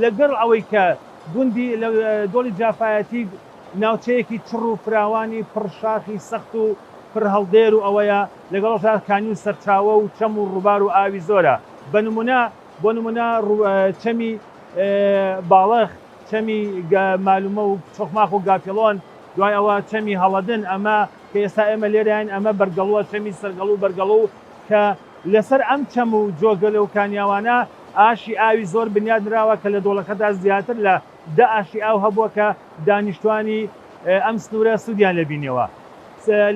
لەگەڵ ئەوەی کە گوندی لە دۆڵی جافایەتی ناوچەیەکی چڕ و فراوانی پڕشاخی سەخت و پڕ هەڵدێر و ئەوەیە لەگەڵ کانی و سەرچاوە و چەم و ڕووبار و ئاوی زۆرە. بۆ نمونە چەمی باڵەخ، چەمی مالومە و چۆخماخ و گاپێڵۆن، دوای ئەوە چەمی هەڵەدن، ئەمە کە ئێستا ئێمە لێرەیان ئەمە بەرگەڵوە، چەمی سەرگەڵ و بەرگەڵ و کە لەسەر ئەم چەم و جۆگەلە و کانیاوانە ئاشی ئاوی زۆر بنیادراوە کە لە دۆڵەکەدا زیاتر لە 10 ئاشی ئاو هەبووە کە دانیشتوانی ئەم سنوورە سوودیان لەبینەوە.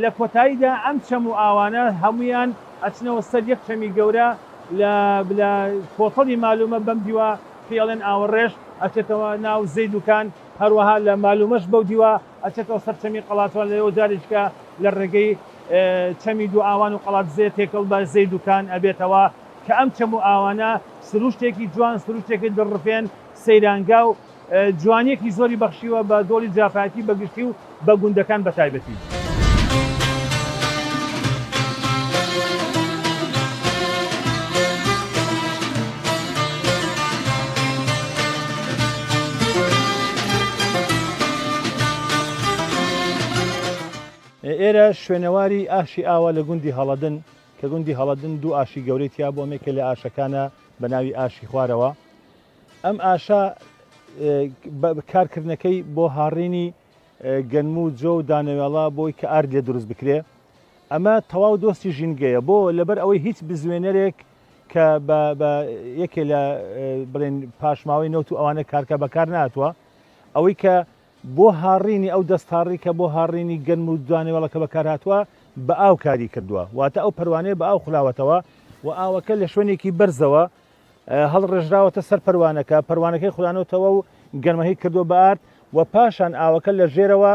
لە کۆتاییدا ئەم چەم و ئاوانە هەمویان ئەچنەوە سەر یەک چەمی گەورە لە کۆتەڵی مالومە بەم دیوە پێڵێن ئاوەڕێژ ئەچێتەوە ناو زەیدوکان، هەروەها لە مالومەش بەو دیوە ئەچێتەوە سەر چەمی قەڵاتوان لەوە جارێککە لە ڕێگەی چەمی دوو ئاوان و قەڵات زێ تێکەڵ بە زەیدوکان ئەبێتەوە کە ئەم چەم و ئاوانە سروشتێکی جوان، سروشتێکی دڕفێن، سەیرانگا و جوانیەکی زۆری بەخشیوە بە دۆڵی جافایەتی بەگشتی و بە گوندەکان بەتایبەتی. ئێرە شوێنەواری ئاشی ئاوە لە گوندی هەڵەدن کە گوندی هەڵەدن دوو ئاشی گەورەی تیا بۆ مێکە لە ئاشەکانە بە ناوی ئاشی خوارەوە. ئەم ئاشا کارکردنەکەی بۆ هاڕینی گەنم و جۆ و دانەوێڵە بۆی کە ئارد لێ دروست بکرێ. ئەمە تەواو دۆستی ژینگەیە بۆ لەبەر ئەوەی هیچ بزوێنەرێک کە بە یەکێ لە بڵێن پاشماوەی نەوت و ئەوانە کارکە بەکار ناتوە، ئەوەی کە بۆ هاڕینی ئەو دەستهاڕی کە بۆ هاڕینی گەنم و دانەوێڵەکە بەکار هاتووە بە ئاو کاری کردووە، واتە ئەو پەروانەیە بە ئاو خولاوەتەوە و ئاوەکە لە شوێنێکی بەرزەوە هەڵڕێژراوەتە سەر پەروانەکە، پەروانەکەی خولانەوەتەوە و گەرمەهی کردو بە ئارد و پاشان ئاوەکە لە ژێرەوە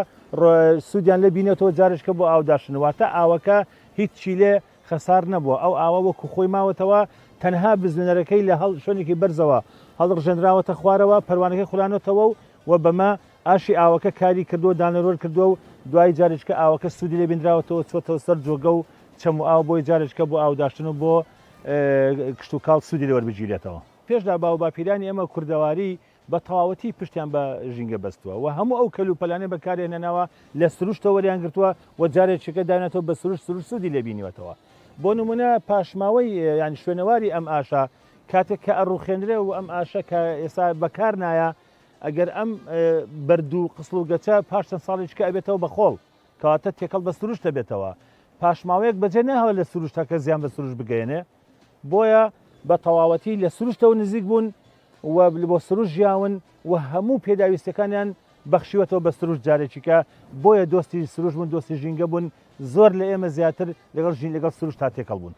سوودیان لە بینێتەوە جارشکە بۆ ئاوداشن، واتە ئاوەکە هیچ چیلێ خەسار نەبووە. ئەو ئاوە وەکو خۆی ماوەتەوە تەنها بزوێنەرەکەی لە شوێنێکی بەرزەوە هەڵڕژێنراوەتە خوارەوە، پەروانەکەی خولانەوەتەوە و بەمە ئاشی ئاوەکە کاری کردووە، دانەڕۆر کردووە و دوای جارێککە ئاوەکە سوودی لێ بینراوەتەوە چۆتەوە سەر جۆگە و چەم و ئاو بۆی جارێککە بۆ ئاوداشتن و بۆ کشت و کاڵ سوودی لێوەربگیرێتەوە. پێشدا باو باپیرانی ئێمە کوردەواری بە تەواوەتی پشتیان بە ژینگە بەستووە و هەموو ئەو کەلوپەلانەی بەکارهێنەوە لە سروشتەوە وەریان گرتووە و جارێکەکە دانێتەوە بە سروش سوودی لێبینیوەتەوە. بۆ نمونە پاشماوەی یان شوێنەواری ئەم ئاشا کاتێک کە ئەڕوخێنرێ و ئەم ئاشە کە ئێستا بەکار نایە، ئەگەر ئەم بەرد و قسڵ و گەچە پاش چەند ساڵێککە ئەبێتەوە بە خۆڵ کەواتە تێکەڵ بە سروش دەبێتەوە. پاشماوەیەک بەجێ ناهەوە لە سروشتەکە زیان بە سروش بگەێنێ، بۆیە بە تەواوەتی لە سروشتەوە نزیک بوون و بۆ سروش ژیاون و هەموو پێداویستەکانیان بەخشیوەتەوە بە سروش جارێکیکە، بۆیە دۆستی سروش بوون، دۆستی ژینگە بوون، زۆر لە ئێمە زیاتر لەگەڵ سروش تا تێکەڵ بوون.